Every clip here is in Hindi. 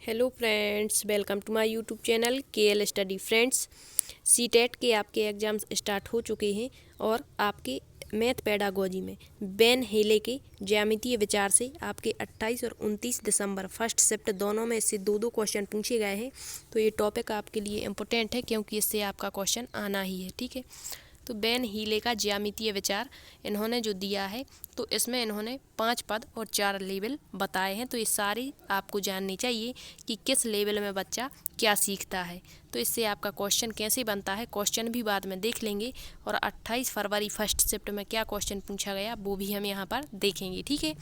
Hello friends, welcome to my YouTube channel KL study friends. CTET के आपके एग्ज़ाम्स स्टार्ट हो चुके हैं और आपके मैथ पेडागोजी में बेन हेले के ज्यामितीय विचार से आपके 28 और 29 दिसंबर फर्स्ट शिफ्ट दोनों में से दो दो क्वेश्चन पूछे गए हैं। तो ये टॉपिक आपके लिए इम्पोर्टेंट है क्योंकि इससे आपका क्वेश्चन आना ही है। ठीक है, तो बेन हीले का ज्यामितीय विचार इन्होंने जो दिया है, तो इसमें इन्होंने 5 पद और 4 लेवल बताए हैं। तो ये सारी आपको जाननी चाहिए कि किस लेवल में बच्चा क्या सीखता है। तो इससे आपका क्वेश्चन कैसे बनता है, क्वेश्चन भी बाद में देख लेंगे और 28 फरवरी फर्स्ट शिफ्ट में क्या क्वेश्चन पूछा गया वो भी हम यहाँ पर देखेंगे। ठीक है,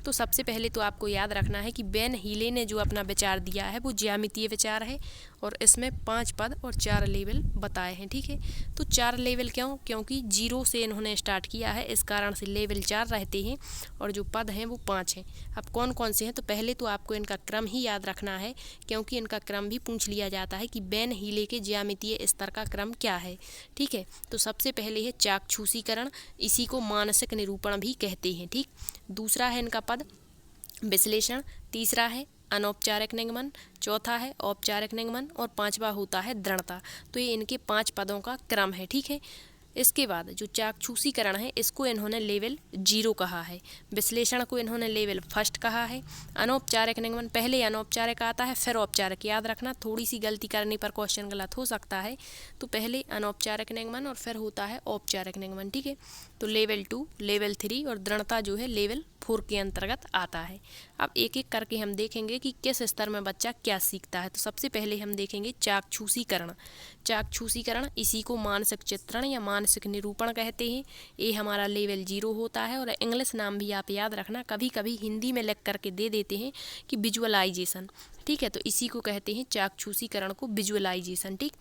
तो सबसे पहले तो आपको याद रखना है कि बेन हीले ने जो अपना विचार दिया है वो ज्यामितीय विचार है और इसमें 5 पद और 4 लेवल बताए हैं। ठीक है, तो 4 लेवल क्यों? क्योंकि 0 से इन्होंने स्टार्ट किया है, इस कारण से लेवल 4 रहते हैं और जो पद हैं वो 5 हैं। अब कौन कौन से हैं, तो पहले तो आपको इनका क्रम ही याद रखना है क्योंकि इनका क्रम भी पूछ लिया जाता है कि बेन हीले के ज्यामितीय स्तर का क्रम क्या है। ठीक है, तो सबसे पहले है चाक्षुषीकरण, इसी को मानसिक निरूपण भी कहते हैं। ठीक, दूसरा है इनका पद विश्लेषण, तीसरा है अनौपचारिक निगमन, चौथा है औपचारिक निगमन और पांचवा होता है दृढ़ता। तो ये इनके 5 पदों का क्रम है। ठीक है, इसके बाद जो चाक्षुषीकरण है इसको इन्होंने लेवल 0 कहा है, विश्लेषण को इन्होंने लेवल फर्स्ट कहा है, अनौपचारिक निगमन पहले अनौपचारिक आता है फिर औपचारिक, याद रखना, थोड़ी सी गलती करने पर क्वेश्चन गलत हो सकता है। तो पहले अनौपचारिक निगमन और फिर होता है औपचारिक निगमन। ठीक है, तो लेवल 2, लेवल 3 और दृढ़ता जो है लेवल 4 के अंतर्गत आता है। अब एक एक करके हम देखेंगे कि किस स्तर में बच्चा क्या सीखता है। तो सबसे पहले हम देखेंगे चाक्षुषीकरण। चाक्षुषीकरण इसी को मानसिक चित्रण या मानसिक निरूपण कहते हैं। ये हमारा लेवल 0 होता है और इंग्लिश नाम भी आप याद रखना, कभी कभी हिंदी में लिख करके दे देते हैं कि विजुअलाइजेशन। ठीक है, तो इसी को कहते हैं चाक्षुषीकरण को विजुअलाइजेशन। ठीक,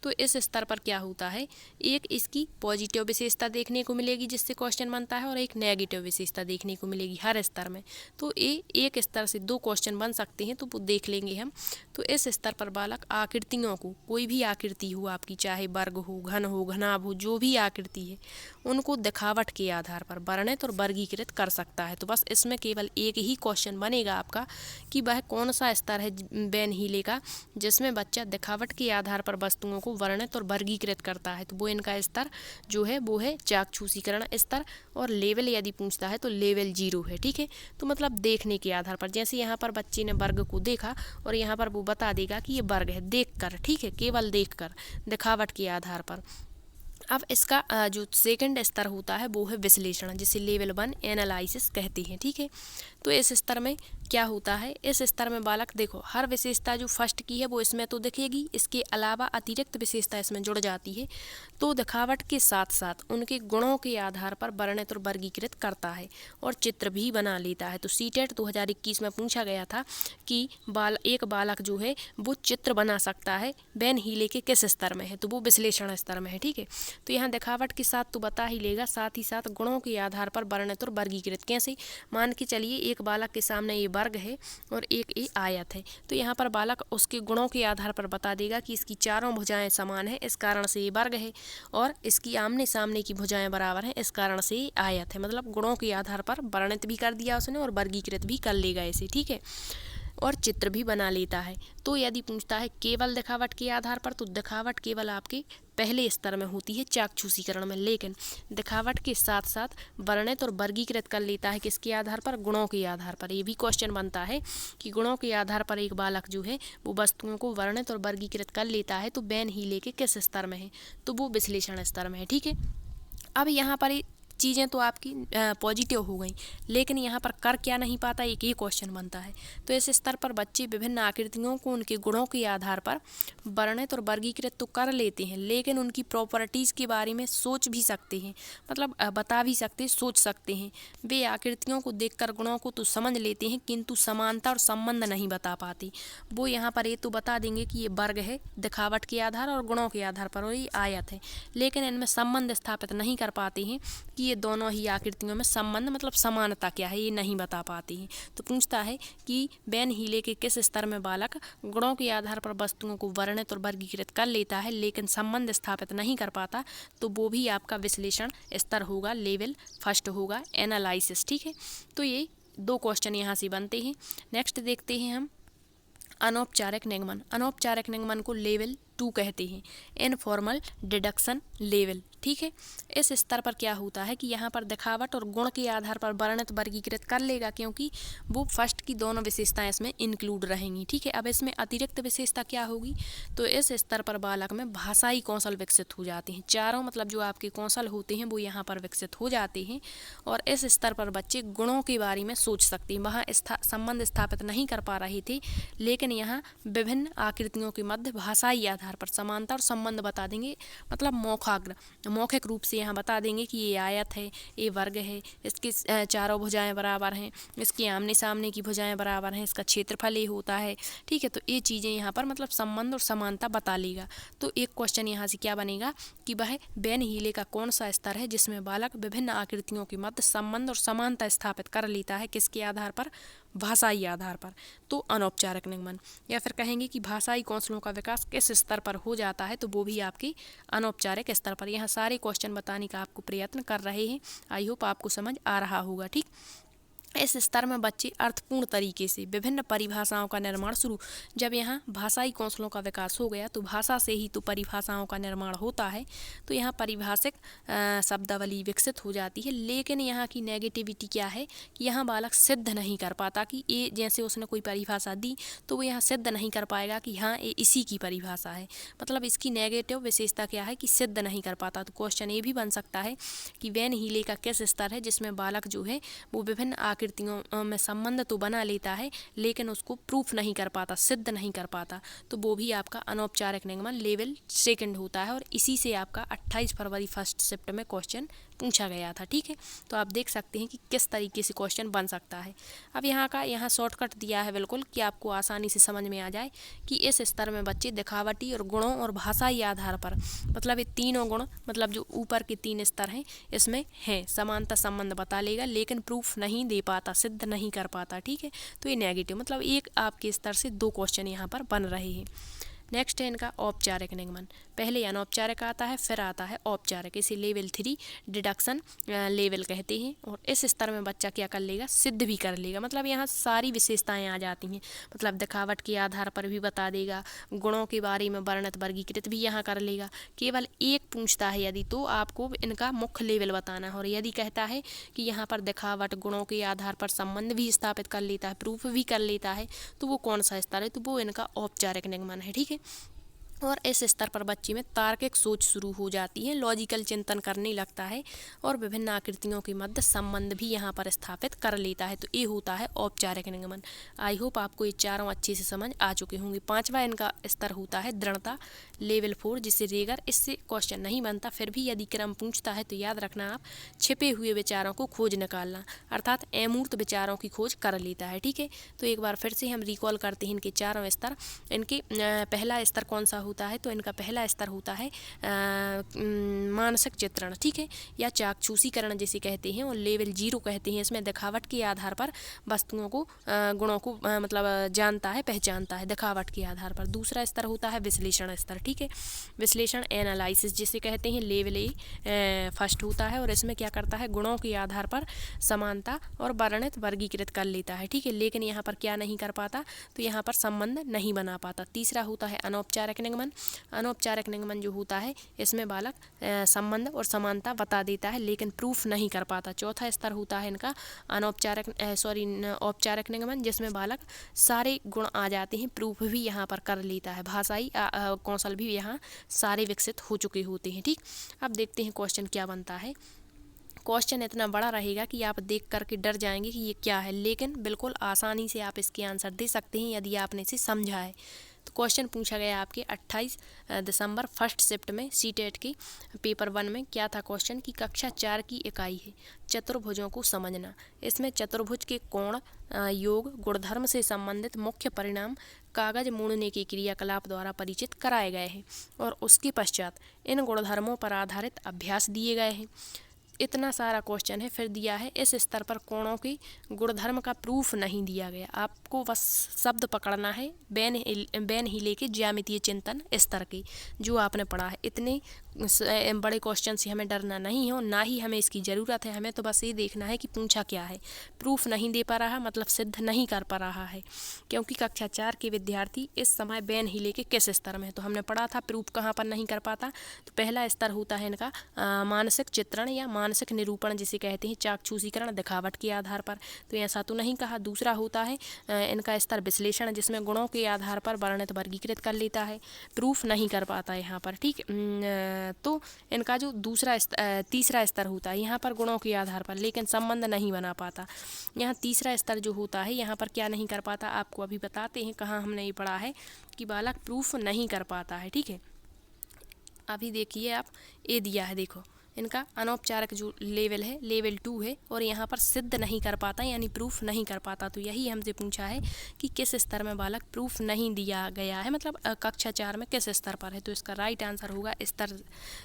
तो इस स्तर पर क्या होता है, एक इसकी पॉजिटिव विशेषता देखने को मिलेगी जिससे क्वेश्चन बनता है और एक नेगेटिव विशेषता देखने को मिलेगी हर स्तर में। तो ये एक स्तर से 2 क्वेश्चन बन सकते हैं, तो वो देख लेंगे हम। तो इस स्तर पर बालक आकृतियों को, कोई भी आकृति हो आपकी, चाहे वर्ग हो, घन हो, घनाभ हो, जो भी आकृति है उनको दिखावट के आधार पर वर्णित और वर्गीकृत कर सकता है। तो बस इसमें केवल एक ही क्वेश्चन बनेगा आपका कि वह कौन सा स्तर है बेन हीले का जिसमें बच्चा दिखावट के आधार पर वस्तुओं को वर्णित और वर्गीकृत करता है। तो वो इनका स्तर जो है वो है चाक्षुषीकरण स्तर और लेवल यदि पूछता है तो लेवल 0 है। ठीक है, तो मतलब देखने के आधार पर, जैसे यहाँ पर बच्चे ने वर्ग को देखा और यहाँ पर वो बता देगा कि ये वर्ग है देखकर। ठीक है, केवल देखकर, दिखावट के आधार पर। अब इसका जो सेकंड स्तर होता है वो है विश्लेषण, जिसे लेवल 1 एनालिसिस कहते हैं। ठीक है, तो इस स्तर में क्या होता है, इस स्तर में बालक देखो हर विशेषता जो फर्स्ट की है वो इसमें तो दिखेगी, इसके अलावा अतिरिक्त विशेषता इसमें जुड़ जाती है। तो दिखावट के साथ साथ उनके गुणों के आधार पर वर्णित और वर्गीकृत करता है और चित्र भी बना लेता है। तो सीटेट 2021 में पूछा गया था कि एक बालक जो है वो चित्र बना सकता है बेन हीले के किस स्तर में है, तो वो विश्लेषण स्तर में है। ठीक है, तो यहाँ दिखावट के साथ तो बता ही लेगा, साथ ही साथ गुणों के आधार पर वर्णित और वर्गीकृत। कैसे, मान के चलिए एक बालक के सामने ये वर्ग है और एक ये आयत है, तो यहाँ पर बालक उसके गुणों के आधार पर बता देगा कि इसकी चारों भुजाएं समान है, इस कारण से ये वर्ग है, और इसकी आमने सामने की भुजाएं बराबर हैं, इस कारण से ये आयत है। मतलब गुणों के आधार पर वर्णित भी कर दिया उसने और वर्गीकृत भी कर लेगा इसे। ठीक है, और चित्र भी बना लेता है। तो यदि पूछता है केवल दिखावट के आधार पर, तो दिखावट केवल आपके पहले स्तर में होती है चाक्षुषीकरण में, लेकिन दिखावट के साथ साथ वर्णित और वर्गीकृत कर लेता है किसके आधार पर, गुणों के आधार पर। ये भी क्वेश्चन बनता है कि गुणों के आधार पर एक बालक जो है वो वस्तुओं को वर्णित और वर्गीकृत कर लेता है, तो बेन हीले के किस स्तर में है, तो वो विश्लेषण स्तर में है। ठीक है, अब यहाँ पर चीज़ें तो आपकी पॉजिटिव हो गई, लेकिन यहाँ पर कर क्या नहीं पाता, एक ही क्वेश्चन बनता है। तो इस स्तर पर बच्चे विभिन्न आकृतियों को उनके गुणों के आधार पर वर्णित और वर्गीकृत तो कर लेते हैं, लेकिन उनकी प्रॉपर्टीज़ के बारे में सोच भी सकते हैं, मतलब बता भी सकते हैं, सोच सकते हैं। वे आकृतियों को देखकर गुणों को तो समझ लेते हैं किंतु समानता और संबंध नहीं बता पाते। वो यहाँ पर ये तो बता देंगे कि ये वर्ग है दिखावट के आधार और गुणों के आधार पर, और ये आयत है, लेकिन इनमें संबंध स्थापित नहीं कर पाते हैं कि ये दोनों ही आकृतियों में संबंध मतलब समानता क्या है, ये नहीं बता पाते हैं। तो पूछता है कि बेन हीले के किस स्तर में बालक गुणों के आधार पर वस्तुओं को वर्णित और वर्गीकृत कर लेता है लेकिन संबंध स्थापित नहीं कर पाता, तो वो भी आपका विश्लेषण स्तर होगा, लेवल फर्स्ट होगा, एनालिसिस। ठीक है, तो ये 2 क्वेश्चन यहाँ से बनते हैं। नेक्स्ट देखते हैं हम अनौपचारिक निगमन। अनौपचारिक निगमन को लेवल 2 कहते हैं, इनफॉर्मल डिडक्शन लेवल। ठीक है, इस स्तर पर क्या होता है कि यहाँ पर दिखावट और गुण के आधार पर वर्णित वर्गीकृत कर लेगा, क्योंकि वो फर्स्ट की दोनों विशेषताएं इसमें इंक्लूड रहेंगी। ठीक है, अब इसमें अतिरिक्त विशेषता क्या होगी, तो इस स्तर पर बालक में भाषाई कौशल विकसित हो जाते हैं। चारों मतलब जो आपके कौशल होते हैं वो यहाँ पर विकसित हो जाते हैं, और इस स्तर पर बच्चे गुणों के बारे में सोच सकते हैं। वहाँ संबंध स्थापित नहीं कर पा रहे थे, लेकिन यहाँ विभिन्न आकृतियों के मध्य भाषाई आधार पर समानता और संबंध बता देंगे, मतलब मौखिक रूप से यहाँ बता देंगे कि ये आयत है, ये वर्ग है, इसकी चारों भुजाएं बराबर हैं, इसकी आमने सामने की भुजाएं बराबर हैं, इसका क्षेत्रफल ये होता है। ठीक है, तो ये चीज़ें यहाँ पर मतलब संबंध और समानता बता लेगा। तो एक क्वेश्चन यहाँ से क्या बनेगा कि वह बेन हीले का कौन सा स्तर है जिसमें बालक विभिन्न आकृतियों के मध्य संबंध और समानता स्थापित कर लेता है, किसके आधार पर, भाषाई आधार पर। तो अनौपचारिक निगमन, या फिर कहेंगे कि भाषाई कौशलों का विकास किस स्तर पर हो जाता है, तो वो भी आपकी अनौपचारिक स्तर पर। यहाँ सारे क्वेश्चन बताने का आपको प्रयत्न कर रहे हैं, आई होप आपको समझ आ रहा होगा। ठीक, इस स्तर में बच्चे अर्थपूर्ण तरीके से विभिन्न परिभाषाओं का निर्माण शुरू, जब यहाँ भाषाई कौशलों का विकास हो गया तो भाषा से ही तो परिभाषाओं का निर्माण होता है, तो यहाँ परिभाषिक शब्दावली विकसित हो जाती है। लेकिन यहाँ की नेगेटिविटी क्या है कि यहाँ बालक सिद्ध नहीं कर पाता कि ये, जैसे उसने कोई परिभाषा दी तो वो यहाँ सिद्ध नहीं कर पाएगा कि हाँ ये इसी की परिभाषा है, मतलब इसकी नेगेटिव विशेषता क्या है कि सिद्ध नहीं कर पाता। तो क्वेश्चन ये भी बन सकता है कि वेन हीले का किस स्तर है जिसमें बालक जो है वो विभिन्न आकृतियों में संबंध तो बना लेता है लेकिन उसको प्रूफ नहीं कर पाता, सिद्ध नहीं कर पाता, तो वो भी आपका अनौपचारिक निगमन लेवल 2 होता है। और इसी से आपका 28 फरवरी फर्स्ट शिफ्ट में क्वेश्चन पूछा गया था। ठीक है, तो आप देख सकते हैं कि किस तरीके से क्वेश्चन बन सकता है। अब यहाँ शॉर्टकट दिया है बिल्कुल कि आपको आसानी से समझ में आ जाए कि इस स्तर में बच्चे दिखावटी और गुणों और भाषाई आधार पर, मतलब ये तीनों गुण, मतलब जो ऊपर के 3 स्तर हैं इसमें हैं, समानता संबंध बता लेगा लेकिन प्रूफ नहीं दे पाता, सिद्ध नहीं कर पाता। ठीक है, तो ये नेगेटिव, मतलब एक आपके स्तर से 2 क्वेश्चन यहाँ पर बन रहे हैं। नेक्स्ट है इनका औपचारिक निगमन। पहले अनौपचारिक आता है, फिर आता है औपचारिक, इसे लेवल 3 डिडक्शन लेवल कहते हैं। और इस स्तर में बच्चा क्या कर लेगा, सिद्ध भी कर लेगा, मतलब यहाँ सारी विशेषताएं आ जाती हैं, मतलब दिखावट के आधार पर भी बता देगा, गुणों के बारे में वर्णित वर्गीकृत भी यहाँ कर लेगा। केवल एक पूछता है यदि, तो आपको इनका मुख्य लेवल बताना है, और यदि कहता है कि यहाँ पर दिखावट गुणों के आधार पर संबंध भी स्थापित कर लेता है, प्रूफ भी कर लेता है, तो वो कौन सा स्तर है, तो वो इनका औपचारिक निगमन है। ठीक है, और इस स्तर पर बच्चे में तार्किक सोच शुरू हो जाती है, लॉजिकल चिंतन करने लगता है और विभिन्न आकृतियों के मध्य संबंध भी यहाँ पर स्थापित कर लेता है, तो ये होता है औपचारिक निगमन। आई होप आपको ये चारों अच्छे से समझ आ चुके होंगे। 5वां इनका स्तर होता है दृढ़ता लेवल 4, जिससे रेगर, इससे क्वेश्चन नहीं बनता, फिर भी यदि क्रम पूछता है तो याद रखना आप छिपे हुए विचारों को खोज निकालना, अर्थात अमूर्त विचारों की खोज कर लेता है। ठीक है, तो एक बार फिर से हम रिकॉल करते हैं इनके चारों स्तर। इनके पहला स्तर कौन सा होता है, तो इनका पहला स्तर होता है मानसिक चित्रण, ठीक है, या चाक्षुषीकरण जिसे कहते हैं, और लेवल 0 कहते हैं। इसमें दिखावट के आधार पर वस्तुओं को, गुणों को मतलब जानता है, पहचानता है दिखावट के आधार पर। दूसरा स्तर होता है विश्लेषण स्तर, ठीक है, विश्लेषण एनालिसिस जिसे कहते हैं, लेवल 1 फर्स्ट होता है, और इसमें क्या करता है, गुणों के आधार पर समानता और वर्णित वर्गीकृत कर लेता है। ठीक है, लेकिन यहाँ पर क्या नहीं कर पाता, तो यहाँ पर संबंध नहीं बना पाता। तीसरा होता है अनौपचारिक निगमन। अनौपचारिक निगमन जो होता है इसमें बालक संबंध और समानता बता देता है लेकिन प्रूफ नहीं कर पाता। चौथा स्तर होता है इनका औपचारिक निगमन, जिसमें बालक सारे गुण आ जाते हैं, प्रूफ भी यहाँ पर कर लेता है, भाषाई कौशल भी यहाँ सारे विकसित हो चुके होते हैं। ठीक, अब देखते हैं क्वेश्चन क्या बनता है। क्वेश्चन इतना बड़ा रहेगा कि आप देख करके डर जाएंगे कि ये क्या है, लेकिन बिल्कुल आसानी से आप इसके आंसर दे सकते हैं यदि आपने इसे समझा है। तो क्वेश्चन पूछा गया आपके 28 दिसंबर फर्स्ट शिफ्ट में सीटेट की पेपर 1 में। क्या था क्वेश्चन की कक्षा 4 की इकाई है चतुर्भुजों को समझना। इसमें चतुर्भुज के कोण, योग, गुणधर्म से संबंधित मुख्य परिणाम कागज मोड़ने के क्रियाकलाप द्वारा परिचित कराए गए हैं और उसके पश्चात इन गुणधर्मों पर आधारित अभ्यास दिए गए हैं। इतना सारा क्वेश्चन है। फिर दिया है इस स्तर पर कोणों के गुणधर्म का प्रूफ नहीं दिया गया। आपको बस शब्द पकड़ना है बेन हीले के ज्यामितीय चिंतन स्तर के, जो आपने पढ़ा है। इतने बड़े क्वेश्चन से हमें डरना नहीं है, ना ही हमें इसकी ज़रूरत है। हमें तो बस ये देखना है कि पूछा क्या है। प्रूफ नहीं दे पा रहा मतलब सिद्ध नहीं कर पा रहा है, क्योंकि कक्षा 4 के विद्यार्थी इस समय बेन हीले के किस स्तर में है। तो हमने पढ़ा था प्रूफ कहाँ पर नहीं कर पाता। तो पहला स्तर होता है इनका मानसिक चित्रण या मानसिक निरूपण, जिसे कहते हैं चाक्षुषीकरण, दिखावट के आधार पर। तो ऐसा तो नहीं कहा। दूसरा होता है इनका स्तर विश्लेषण, जिसमें गुणों के आधार पर वर्णित वर्गीकृत कर लेता है। प्रूफ नहीं कर पाता है यहाँ पर, ठीक। तो इनका जो तीसरा स्तर होता है, यहाँ पर गुणों के आधार पर लेकिन संबंध नहीं बना पाता। यहाँ तीसरा स्तर जो होता है, यहाँ पर क्या नहीं कर पाता, आपको अभी बताते हैं कहाँ हमने ये पढ़ा है कि बालक प्रूफ नहीं कर पाता है, ठीक है। अभी देखिए आप, ये दिया है, देखो इनका अनौपचारिक जो लेवल है लेवल 2 है, और यहाँ पर सिद्ध नहीं कर पाता यानी प्रूफ नहीं कर पाता। तो यही हमसे पूछा है कि किस स्तर में बालक प्रूफ नहीं दिया गया है, मतलब कक्षा 4 में किस स्तर पर है। तो इसका राइट आंसर होगा स्तर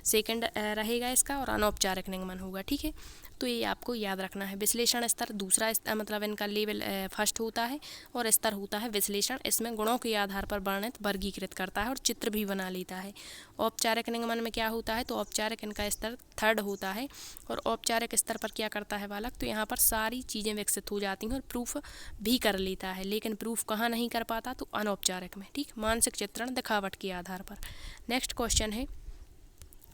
सेकंड रहेगा इसका, और अनौपचारिक निगमन होगा, ठीक है। तो ये आपको याद रखना है। विश्लेषण स्तर दूसरा मतलब इनका लेवल फर्स्ट होता है, और स्तर होता है विश्लेषण। इसमें गुणों के आधार पर वर्णित वर्गीकृत करता है और चित्र भी बना लेता है। औपचारिक निगमन में क्या होता है, तो औपचारिक इनका स्तर थर्ड होता है, और औपचारिक स्तर पर क्या करता है बालक, तो यहाँ पर सारी चीज़ें विकसित हो जाती हैं और प्रूफ भी कर लेता है। लेकिन प्रूफ कहाँ नहीं कर पाता, तो अनौपचारिक में, ठीक। मानसिक चित्रण दिखावट के आधार पर। नेक्स्ट क्वेश्चन है,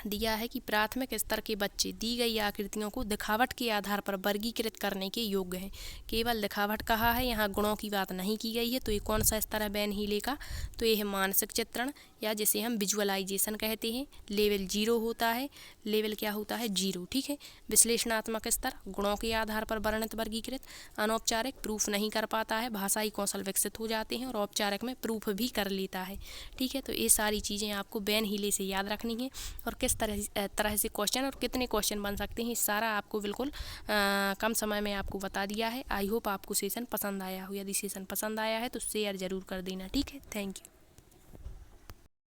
दिया है कि प्राथमिक स्तर के बच्चे दी गई आकृतियों को दिखावट के आधार पर वर्गीकृत करने के योग्य हैं। केवल दिखावट कहा है, यहाँ गुणों की बात नहीं की गई है। तो ये कौन सा स्तर है बेन हीले का, तो ये है मानसिक चित्रण, या जिसे हम विजुअलाइजेशन कहते हैं। लेवल 0 होता है, लेवल क्या होता है 0, ठीक है। विश्लेषणात्मक स्तर गुणों के आधार पर वर्णित वर्गीकृत। अनौपचारिक प्रूफ नहीं कर पाता है, भाषाई कौशल विकसित हो जाते हैं, और औपचारिक में प्रूफ भी कर लेता है, ठीक है। तो ये सारी चीज़ें आपको बेन हीले से याद रखनी है, और किस तरह से क्वेश्चन और कितने क्वेश्चन बन सकते हैं, सारा आपको बिल्कुल कम समय में आपको बता दिया है। आई होप आपको सेशन पसंद आया हो। यदि सेशन पसंद आया है तो शेयर ज़रूर कर देना, ठीक है। Thank you.